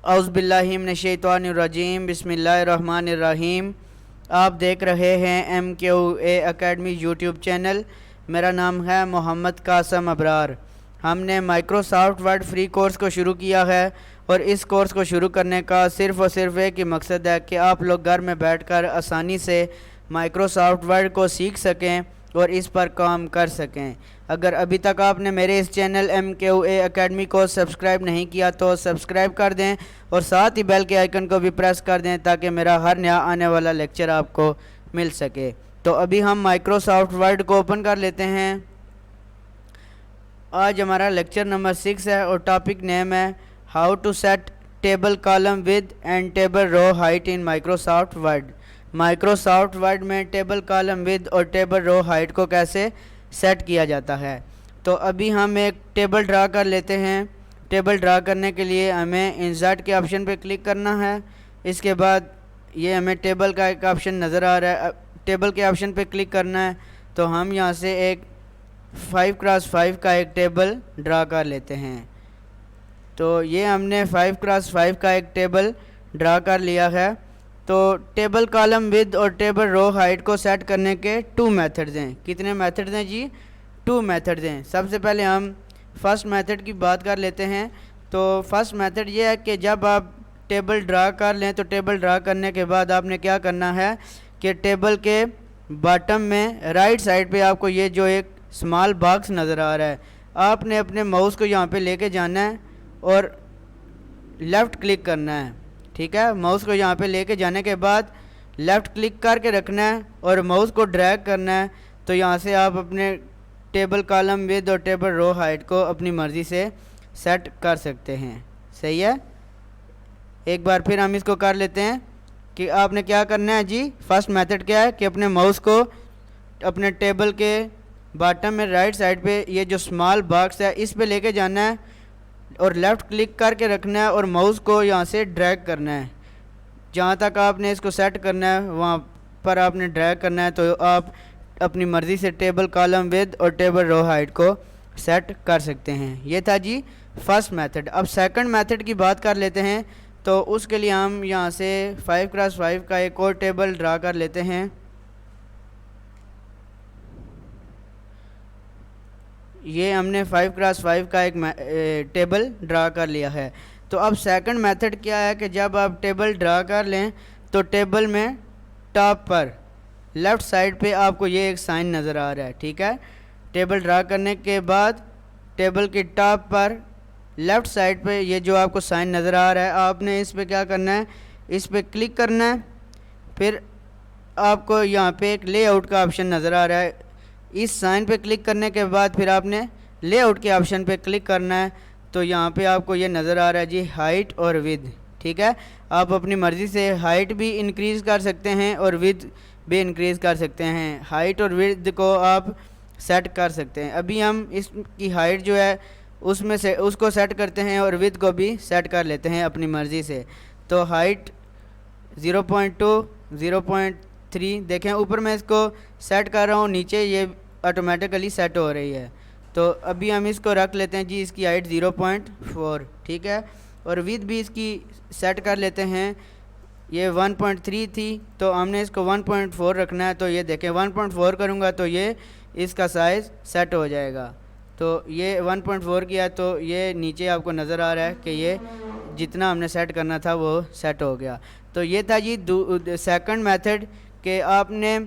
औज़ुबिल्लाहिमिनश्शैतानिर्रजीम बिस्मिल्लाहिर्रहमानिर्रहीम। आप देख रहे हैं MQA एकेडमी यूट्यूब चैनल। मेरा नाम है मोहम्मद कासम अबरार। हमने माइक्रोसॉफ्ट वर्ड फ्री कोर्स को शुरू किया है और इस कोर्स को शुरू करने का सिर्फ़ और सिर्फ एक ही मकसद है कि आप लोग घर में बैठकर आसानी से माइक्रोसॉफ्ट वर्ड को सीख सकें और इस पर काम कर सकें। अगर अभी तक आपने मेरे इस चैनल MQA एकेडमी को सब्सक्राइब नहीं किया तो सब्सक्राइब कर दें और साथ ही बेल के आइकन को भी प्रेस कर दें ताकि मेरा हर नया आने वाला लेक्चर आपको मिल सके। तो अभी हम माइक्रोसॉफ्ट वर्ड को ओपन कर लेते हैं। आज हमारा लेक्चर नंबर 6 है और टॉपिक नेम है how to set table column width and table row height in Microsoft Word. Microsoft Word में टेबल कॉलम विद और टेबल रो हाइट को कैसे सेट किया जाता है। तो अभी हम एक टेबल ड्रा कर लेते हैं। टेबल ड्रा करने के लिए हमें इंसर्ट के ऑप्शन पे क्लिक करना है। इसके बाद ये हमें टेबल का एक ऑप्शन नज़र आ रहा है, टेबल के ऑप्शन पे क्लिक करना है। तो हम यहाँ से एक 5x5 का एक टेबल ड्रा कर लेते हैं। तो ये हमने 5x5 का एक टेबल ड्रा कर लिया है। तो टेबल कॉलम विद और टेबल रो हाइट को सेट करने के 2 मेथड्स हैं। कितने मेथड्स हैं जी? 2 मेथड्स हैं। सबसे पहले हम फर्स्ट मेथड की बात कर लेते हैं। तो फर्स्ट मेथड ये है कि जब आप टेबल ड्रा कर लें तो टेबल ड्रा करने के बाद आपने क्या करना है कि टेबल के बॉटम में राइट साइड पे आपको ये जो एक स्मॉल बॉक्स नज़र आ रहा है, आपने अपने माउस को यहाँ पे लेके जाना है और लेफ़्ट क्लिक करना है। ठीक है, माउस को यहाँ पे लेके जाने के बाद लेफ़्ट क्लिक करके रखना है और माउस को ड्रैग करना है। तो यहाँ से आप अपने टेबल कॉलम विद और टेबल रो हाइट को अपनी मर्ज़ी से सेट कर सकते हैं। सही है, एक बार फिर हम इसको कर लेते हैं कि आपने क्या करना है जी। फर्स्ट मेथड क्या है कि अपने माउस को अपने टेबल के बॉटम में राइट साइड पे ये जो स्मॉल बॉक्स है इस पे लेके जाना है और लेफ़्ट क्लिक करके रखना है और माउस को यहाँ से ड्रैग करना है। जहाँ तक आपने इसको सेट करना है वहाँ पर आपने ड्रैग करना है। तो आप अपनी मर्ज़ी से टेबल कॉलम विद और टेबल रो हाइट को सेट कर सकते हैं। ये था जी फर्स्ट मेथड। अब सेकंड मेथड की बात कर लेते हैं। तो उसके लिए हम यहाँ से 5x5 का एक और टेबल ड्रा कर लेते हैं। ये हमने 5x5 का एक टेबल ड्रा कर लिया है। तो अब सेकंड मेथड क्या है कि जब आप टेबल ड्रा कर लें तो टेबल में टॉप पर लेफ़्ट साइड पे आपको ये एक साइन नज़र आ रहा है। ठीक है, टेबल ड्रा करने के बाद टेबल के टॉप पर लेफ़्ट साइड पे ये जो आपको साइन नज़र आ रहा है, आपने इस पर क्या करना है, इस पर क्लिक करना है। फिर आपको यहाँ पे एक लेआउट का ऑप्शन नज़र आ रहा है। इस साइन पे क्लिक करने के बाद फिर आपने लेआउट के ऑप्शन पे क्लिक करना है। तो यहाँ पे आपको ये नज़र आ रहा है जी हाइट और विद। ठीक है, आप अपनी मर्ज़ी से हाइट भी इंक्रीज़ कर सकते हैं और विद भी इंक्रीज़ कर सकते हैं। हाइट और विद को आप सेट कर सकते हैं। अभी हम इसकी हाइट जो है उसमें से उसको सेट करते हैं और विद को भी सेट कर लेते हैं अपनी मर्ज़ी से। तो हाइट 0.2, 0.3 देखें, ऊपर मैं इसको सेट कर रहा हूँ, नीचे ये ऑटोमेटिकली सेट हो रही है। तो अभी हम इसको रख लेते हैं जी, इसकी हाइट 0.4। ठीक है, और विद भी इसकी सेट कर लेते हैं। ये 1.3 थी तो हमने इसको 1.4 रखना है। तो ये देखें 1.4 करूँगा तो ये इसका साइज़ सेट हो जाएगा। तो ये 1.4 किया तो ये नीचे आपको नज़र आ रहा है कि ये जितना हमने सेट करना था वो सेट हो गया। तो ये था जी सेकंड मेथड कि आपने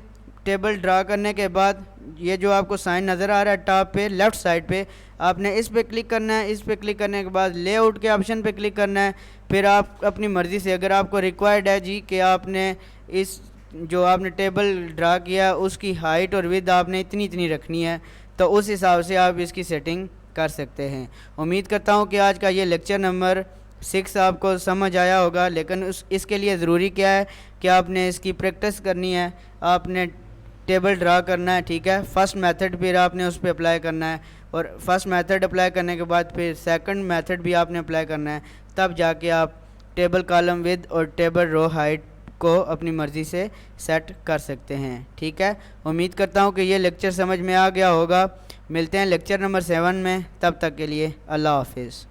टेबल ड्रा करने के बाद ये जो आपको साइन नज़र आ रहा है टॉप पे लेफ़्ट साइड पे, आपने इस पे क्लिक करना है। इस पे क्लिक करने के बाद लेआउट के ऑप्शन पे क्लिक करना है। फिर आप अपनी मर्ज़ी से, अगर आपको रिक्वायर्ड है जी कि आपने इस जो आपने टेबल ड्रा किया उसकी हाइट और विद आपने इतनी इतनी रखनी है, तो उस हिसाब से आप इसकी सेटिंग कर सकते हैं। उम्मीद करता हूँ कि आज का ये लेक्चर नंबर 6 आपको समझ आया होगा। लेकिन इसके लिए ज़रूरी क्या है कि आपने इसकी प्रैक्टिस करनी है, आपने टेबल ड्रा करना है। ठीक है, फर्स्ट मेथड फिर आपने उस पर अप्लाई करना है और फर्स्ट मेथड अप्लाई करने के बाद फिर सेकंड मेथड भी आपने अप्लाई करना है, तब जाके आप टेबल कॉलम विद और टेबल रो हाइट को अपनी मर्ज़ी से सेट कर सकते हैं। ठीक है, उम्मीद करता हूँ कि ये लेक्चर समझ में आ गया होगा। मिलते हैं लेक्चर नंबर 7 में, तब तक के लिए अल्लाह हाफिज़।